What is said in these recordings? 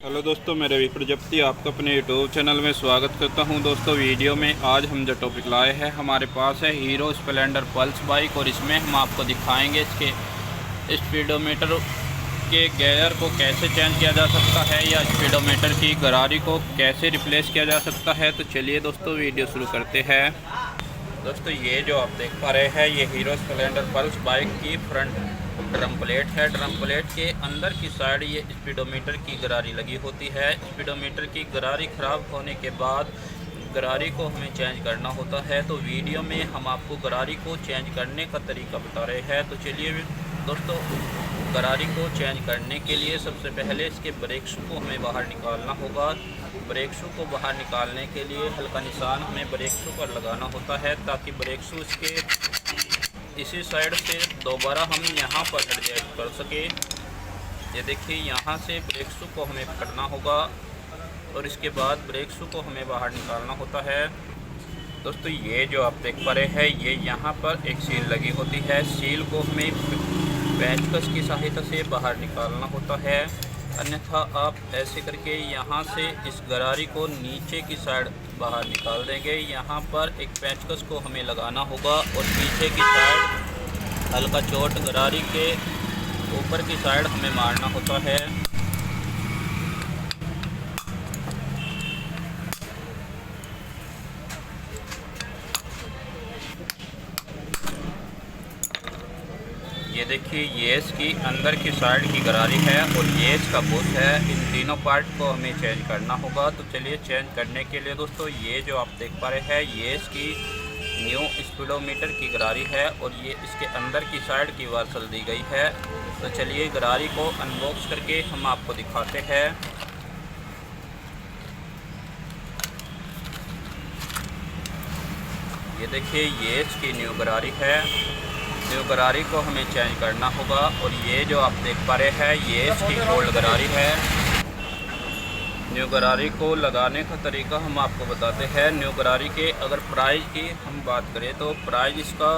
Hello दोस्तों, मेरे भी प्रजापति आपका अपने यूट्यूब चैनल में स्वागत करता हूं। दोस्तों वीडियो में आज हम जो टॉपिक लाए हैं, हमारे पास है हीरो स्प्लेंडर पल्स बाइक और इसमें हम आपको दिखाएंगे इसके स्पीडोमीटर के गेयर को कैसे चेंज किया जा सकता है या स्पीडोमीटर की गरारी को कैसे रिप्लेस किया जा सकता है। तो चलिए दोस्तों वीडियो शुरू करते हैं। दोस्तों ये जो आप देख पा रहे हैं, ये हीरो स्प्लेंडर पल्स बाइक की फ्रंट ड्रम प्लेट है। ड्रम प्लेट के अंदर की साइड ये स्पीडोमीटर की गरारी लगी होती है। स्पीडोमीटर की गरारी ख़राब होने के बाद गरारी को हमें चेंज करना होता है। तो वीडियो में हम आपको गरारी को चेंज करने का तरीका बता रहे हैं। तो चलिए दोस्तों, गरारी को चेंज करने के लिए सबसे पहले इसके ब्रेक शू को हमें बाहर निकालना होगा। ब्रेक शू को बाहर निकालने के लिए हल्का निशान हमें ब्रेक शू पर लगाना होता है, ताकि ब्रेक शू इसके इसी साइड से दोबारा हम यहाँ पर एडजस्ट कर सके। ये देखिए, यहाँ से ब्रेक शू को हमें पकड़ना होगा और इसके बाद ब्रेक शू को हमें बाहर निकालना होता है। दोस्तों ये जो आप देख पा रहे हैं, ये यहाँ पर एक सील लगी होती है। सील को हमें पेचकस की सहायता से बाहर निकालना होता है, अन्यथा आप ऐसे करके यहाँ से इस गरारी को नीचे की साइड बाहर निकाल देंगे। यहाँ पर एक पेचकस को हमें लगाना होगा और पीछे की साइड हल्का चोट गरारी के ऊपर की साइड हमें मारना होता है। ये देखिए, ये इसकी अंदर की साइड की गरारी है और ये इसका बुश है। इन तीनों पार्ट को हमें चेंज करना होगा। तो चलिए चेंज करने के लिए दोस्तों, ये जो आप देख पा रहे हैं, ये इसकी न्यू स्पीडोमीटर की गरारी है और ये इसके अंदर की साइड की वार्सल दी गई है। तो चलिए गरारी को अनबॉक्स करके हम आपको दिखाते हैं। ये देखिए, ये इसकी न्यू गरारी है। न्यू गरारी को हमें चेंज करना होगा और ये जो आप देख पा रहे हैं, ये इसकी ओल्ड गरारी है। न्यू गरारी को लगाने का तरीका हम आपको बताते हैं। न्यू गरारी के अगर प्राइस की हम बात करें तो प्राइस इसका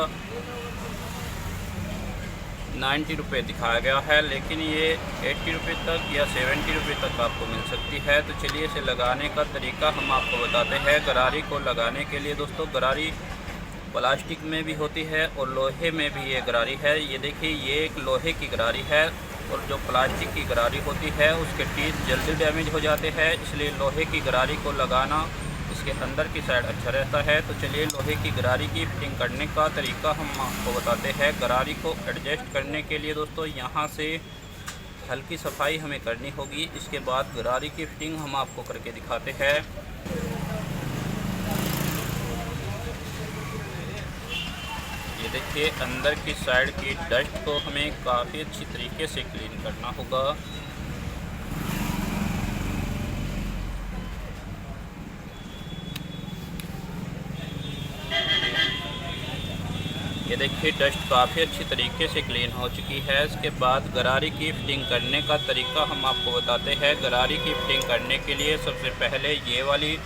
90 रुपये दिखाया गया है, लेकिन ये 80 रुपये तक या 70 रुपये तक आपको मिल सकती है। तो चलिए इसे लगाने का तरीका हम आपको बताते हैं। गरारी को लगाने के लिए दोस्तों, गरारी प्लास्टिक में भी होती है और लोहे में भी ये गरारी है। ये देखिए, ये एक लोहे की गरारी है और जो प्लास्टिक की गरारी होती है उसके टीथ जल्दी डैमेज हो जाते हैं, इसलिए लोहे की गरारी को लगाना इसके अंदर की साइड अच्छा रहता है। तो चलिए लोहे की गरारी की फिटिंग करने का तरीका हम आपको बताते हैं। गरारी को एडजस्ट करने के लिए दोस्तों, यहाँ से हल्की सफाई हमें करनी होगी। इसके बाद गरारी की फिटिंग हम आपको करके दिखाते हैं। ये देखिए, अंदर की साइड की डस्ट को हमें काफ़ी अच्छी तरीके से क्लीन करना होगा। ये देखिए, डस्ट काफ़ी अच्छी तरीके से क्लीन हो चुकी है। इसके बाद गरारी की फिटिंग करने का तरीका हम आपको बताते हैं। गरारी की फिटिंग करने के लिए सबसे पहले ये वाली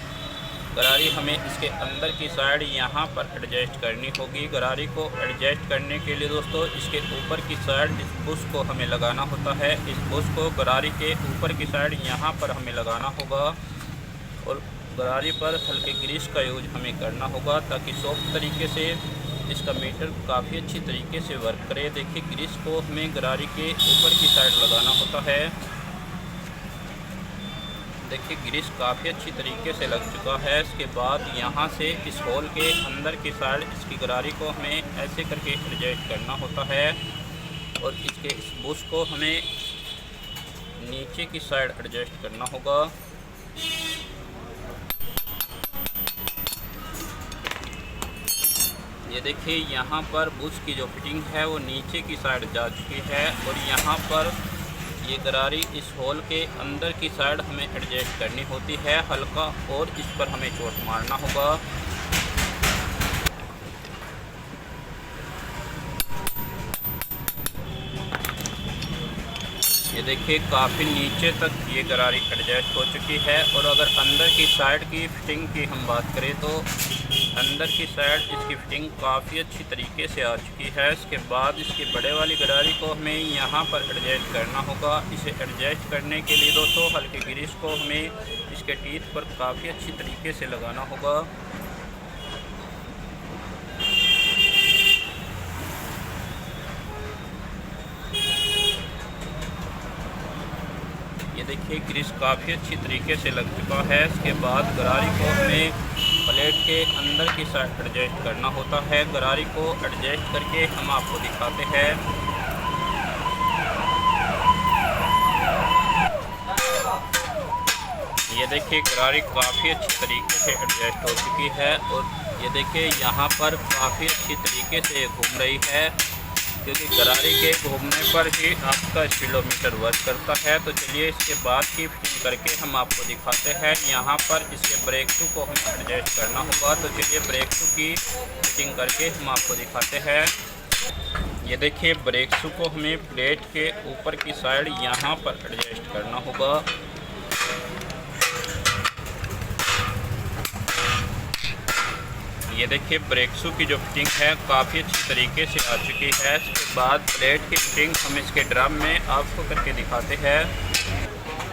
गरारी हमें इसके अंदर की साइड यहाँ पर एडजस्ट करनी होगी। गरारी को एडजस्ट करने के लिए दोस्तों, इसके ऊपर की साइड इस बुश को हमें लगाना होता है। इस बुश को गरारी के ऊपर की साइड यहाँ पर हमें लगाना होगा और गरारी पर हल्के ग्रीस का यूज हमें करना होगा, ताकि सॉफ्ट तरीके से इसका मीटर काफ़ी अच्छी तरीके से वर्क करे। देखिए, ग्रीस को हमें गरारी के ऊपर की साइड लगाना होता है। देखिए, ग्रीस काफ़ी अच्छी तरीके से लग चुका है। इसके बाद यहाँ से इस होल के अंदर की साइड इसकी गरारी को हमें ऐसे करके एडजस्ट करना होता है और इसके इस बुश को हमें नीचे की साइड एडजस्ट करना होगा। ये देखिए, यहाँ पर बुश की जो फिटिंग है वो नीचे की साइड जा चुकी है और यहाँ पर ये गरारी इस होल के अंदर की साइड हमें एडजस्ट करनी होती है हल्का, और इस पर हमें चोट मारना होगा। ये देखिए काफ़ी नीचे तक ये गरारी एडजस्ट हो चुकी है। और अगर अंदर की साइड की फिटिंग की हम बात करें तो अंदर की साइड इसकी फिटिंग काफ़ी अच्छी तरीके से आ चुकी है। इसके बाद इसकी बड़े वाली गरारी को हमें यहाँ पर एडजस्ट करना होगा। इसे एडजस्ट करने के लिए दोस्तों हल्के ग्रीस को हमें इसके टीथ पर काफ़ी अच्छी तरीके से लगाना होगा। ये देखिए ग्रीस काफ़ी अच्छी तरीके से लग चुका है। इसके बाद गरारी को हमें प्लेट के अंदर की साइड एडजस्ट करना होता है। गरारी को एडजस्ट करके हम आपको दिखाते हैं। ये देखिए गरारी काफ़ी अच्छी तरीके से एडजस्ट हो चुकी है। और ये देखिए यहाँ पर काफ़ी अच्छी तरीके से घूम रही है, क्योंकि गरारी के घूमने पर ही आपका स्पीडोमीटर वर्क करता है। तो चलिए इसके बाद की फिटिंग करके हम आपको दिखाते हैं। यहाँ पर इसके ब्रेक शू को हमें एडजस्ट करना होगा। तो चलिए ब्रेक शू की फिटिंग करके हम आपको दिखाते हैं। ये देखिए ब्रेक शू को हमें प्लेट के ऊपर की साइड यहाँ पर एडजस्ट करना होगा। ये देखिए ब्रेक शू की जो फिटिंग है काफ़ी अच्छी तरीके से आ चुकी है। इसके बाद प्लेट की फिटिंग हम इसके ड्रम में आपको करके दिखाते हैं।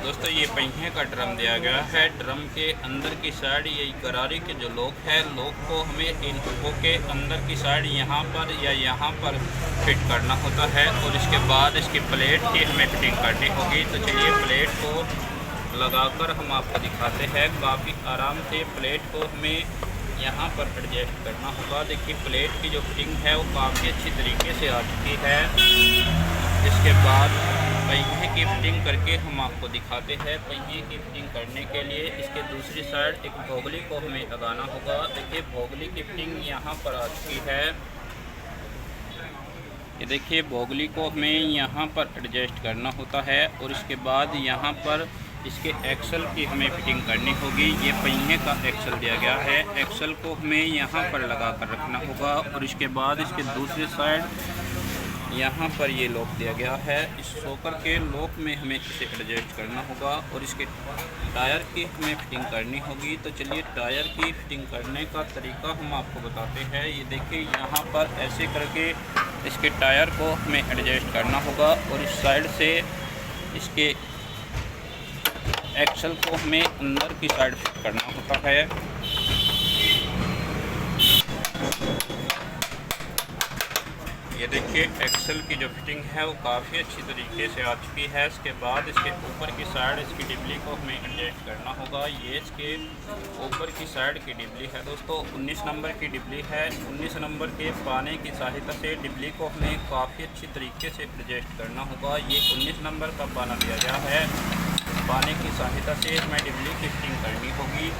दोस्तों ये पहिए का ड्रम दिया गया है। ड्रम के अंदर की साइड ये गरारी के जो लॉक है, लॉक को हमें इन हुकों के अंदर की साइड यहाँ पर या यहाँ पर फिट करना होता है। और इसके बाद इसकी प्लेट की हमें फिटिंग करनी होगी। तो चलिए प्लेट को लगाकर हम आपको दिखाते हैं। काफ़ी आराम से प्लेट को हमें यहाँ पर एडजस्ट करना होगा। देखिए प्लेट की जो फिटिंग है वो काफ़ी अच्छी तरीके से आ चुकी है। इसके बाद पहिए की फिटिंग करके हम आपको दिखाते हैं। पहिए की फिटिंग करने के लिए इसके दूसरी साइड एक भोगली को हमें लगाना होगा। देखिए भोगली की फिटिंग यहाँ पर आ चुकी है। ये देखिए भोगली को हमें यहाँ पर एडजस्ट करना होता है। और इसके बाद यहाँ पर इसके एक्सल की हमें फिटिंग करनी होगी। ये पहिए का एक्सल दिया गया है। एक्सल को हमें यहाँ पर लगा कर रखना होगा। और इसके बाद इसके दूसरी साइड यहाँ पर ये लॉक दिया गया है। इस शॉकर के लॉक में हमें इसे एडजस्ट करना होगा। और इसके टायर की हमें फिटिंग करनी होगी। तो चलिए टायर की फिटिंग करने का तरीका हम आपको बताते हैं। ये देखिए यहाँ पर ऐसे करके इसके टायर को हमें एडजस्ट करना होगा। और इस साइड से इसके एक्सल को हमें अंदर की साइड फिट करना होता है। ये देखिए एक्सल की जो फिटिंग है वो काफ़ी अच्छी तरीके से आ चुकी है। इसके बाद इसके ऊपर की साइड इसकी डिबली को हमें एडजस्ट करना होगा। ये इसके ऊपर की साइड की डिबली है दोस्तों, 19 नंबर की डिबली है। 19 नंबर के पाने की सहायता से डिबली को हमें काफ़ी अच्छी तरीके से एडजस्ट करना होगा। ये 19 नंबर का पाना दिया गया है। पाने की सहायता से हमें डिबली की फिटिंग करनी होगी।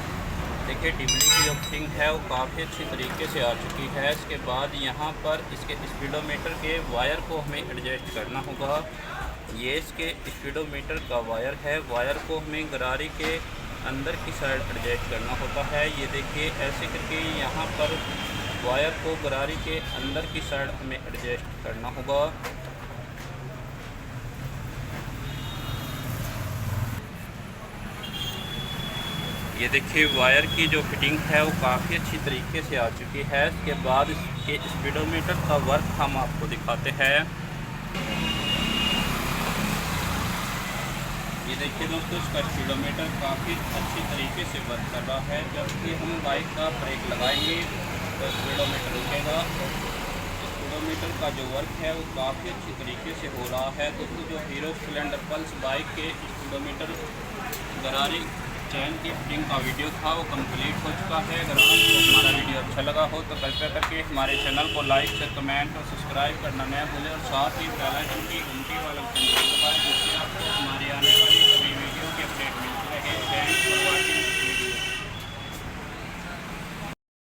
देखिए डिबली की जो फिटिंग है वो काफ़ी अच्छी तरीके से आ चुकी है। इसके बाद यहाँ पर इसके स्पीडोमीटर के वायर को हमें एडजस्ट करना होगा। ये इसके स्पीडोमीटर का वायर है। वायर को हमें गरारी के अंदर की साइड एडजस्ट करना होता है। ये देखिए ऐसे करके यहाँ पर वायर को गरारी के अंदर की साइड हमें एडजस्ट करना होगा। ये देखिए वायर की जो फिटिंग है वो काफ़ी अच्छी तरीके से आ चुकी है। इसके बाद इसके स्पीडोमीटर का वर्क हम आपको दिखाते हैं। ये देखिए दोस्तों इसका स्पीडोमीटर काफ़ी अच्छी तरीके से वर्क कर रहा है। जबकि हम बाइक का ब्रेक लगाएंगे तो स्पीडोमीटर रुकेगा। स्पीडोमीटर का जो वर्क है वो काफ़ी अच्छी तरीके से हो रहा है। दोस्तों जो हीरो स्प्लेंडर पल्स बाइक के स्पीडोमीटर गरारी चैन की फिटिंग का वीडियो था वो कंप्लीट हो चुका है। अगर आपको हमारा वीडियो अच्छा लगा हो तो कृपया करके हमारे चैनल को लाइक, शेयर, कमेंट और सब्सक्राइब करना न भूलें। और साथ ही बेल आइकन की घंटी वाला बटन दबाएं जिससे